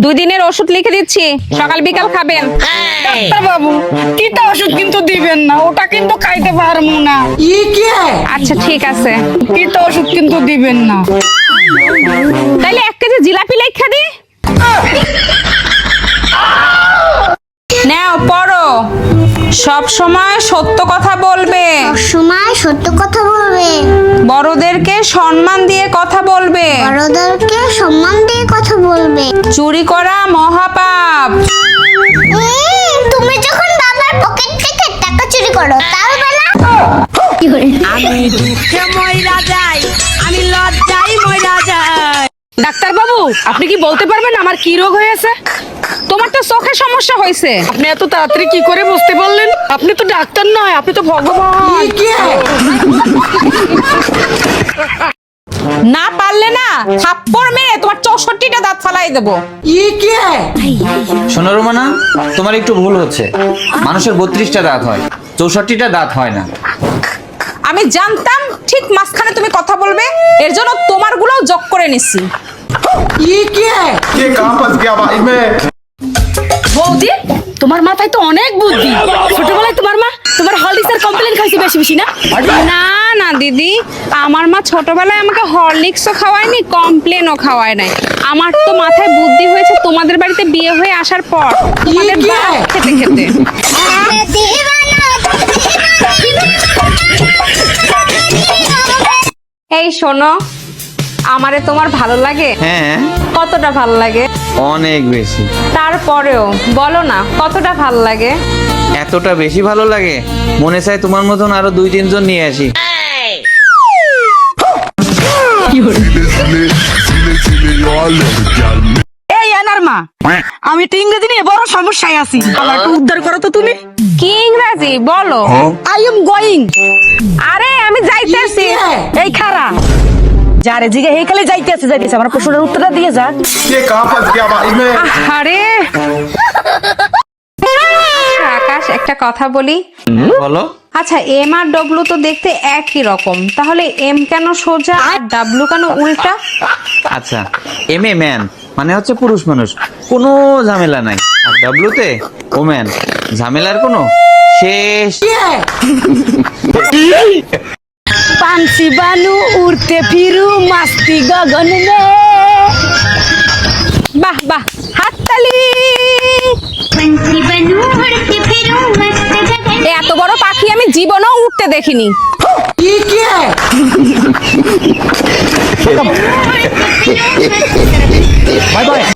2 দিনের ওষুধ লিখে দিচ্ছি, সকাল বিকাল খাবেন। ডাক্তার বাবু কিটা ওষুধ কিন্তু দিবেন না, ওটা কিন্তু খাইতে পারবো না। আচ্ছা ঠিক আছে, কিটা ওষুধ কিন্তু দিবেন না। তাইলে 1 কেজি জিলাপি লেখা দি। নাও পড়ো। সব সময় সত্য কথা বলবে, সময় সত্য কথা বলবে, বড়দেরকে সম্মান দিয়ে কথা বলবে, বড়দেরকে সম্মান দিয়ে কথা বলবে। চুরি করা মহাপাপ। তুমি যখন বাবার পকেট থেকে টাকা চুরি করো তাও বলা। আমি দুঃখে মইরা যাই, আমি লজ্জায় মইরা যাই। ডাক্তার বাবু আপনি কি বলতে পারবেন আমার কি রোগ হয়েছে? তোমার তো চোখের সমস্যা হয়েছে। আপনি এত তাড়াতাড়ি কি করে বুঝতে পারলেন? আপনি তো ডাক্তার নয়, আপনি তো ভগবান। না পারলে না থাপ্পড় মেরে তোমার 64টা দাঁত ফালাই দেবো। শোনো রোমানা, তোমার একটু ভুল হচ্ছে। মানুষের 32টা দাঁত হয়, 64টা দাঁত হয় না। আমি জানতাম ঠিক মাঝখানে তুমি কথা বলবে, এর জন্য তোমার গুলোও যোগ করে নিচ্ছি। ये कहाँ फंस गया भाई मैं। বৌদি তোমার মাথায় তো অনেক বুদ্ধি। ছোটবেলায় তোমার হরলিক্সের কমপ্লেন খাইছে বেশি বেশি না? না না দিদি, আমার মা ছোটবেলায় আমাকে হরলিক্সও খাওয়ায়নি, কমপ্লেনও খাওয়ায় নাই। আমার তো মাথায় বুদ্ধি হয়েছে তোমাদের বাড়িতে বিয়ে হয়ে আসার পর, তোমাদের ভাত খেতে খেতে। এই শোনো, আমারে তোমার ভালো লাগে? হ্যাঁ, কতটা ভালো লাগে? অনেক বেশি। তারপরেও বলো না কতটা ভালো লাগে? এতটা বেশি ভালো লাগে, মনে চায় তোমার মতন আরো 2-3 জন নিয়ে আসি। এই এনার মা, আমি তো ইংরেজি নিয়ে বড় সমস্যায় আছি, আমার একটু উদ্ধার করো তো তুমি। কি ইংরাজি বলো? I am going. আরে আমি যাইতেছি। এই খারা যারে জিগে হেকালে যাইতেছে আমার প্রশ্নের উত্তরটা দিয়ে যা। ये कहाँ फंस गया भाई मैं। আরে আকাশ, একটা কথা বলি। বলো। আচ্ছা, এম আর ডব্লু তো দেখতে একই রকম, তাহলে এম কেন সোজা আর ডাব্লু কেন উল্টা? আচ্ছা, এম এ ম্যান মানে হচ্ছে পুরুষ মানুষ, কোনো ঝামেলা নাই। আর ডাব্লুতে ওম্যান, ঝামেলার কোনো শেষ। পানসি বানু উড়তে ফিরু মাস্তি গগন মে। বাহ বাহ, হাততালি। এত বড় পাখি আমি জীবনেও উঠতে দেখিনি। Bye bye.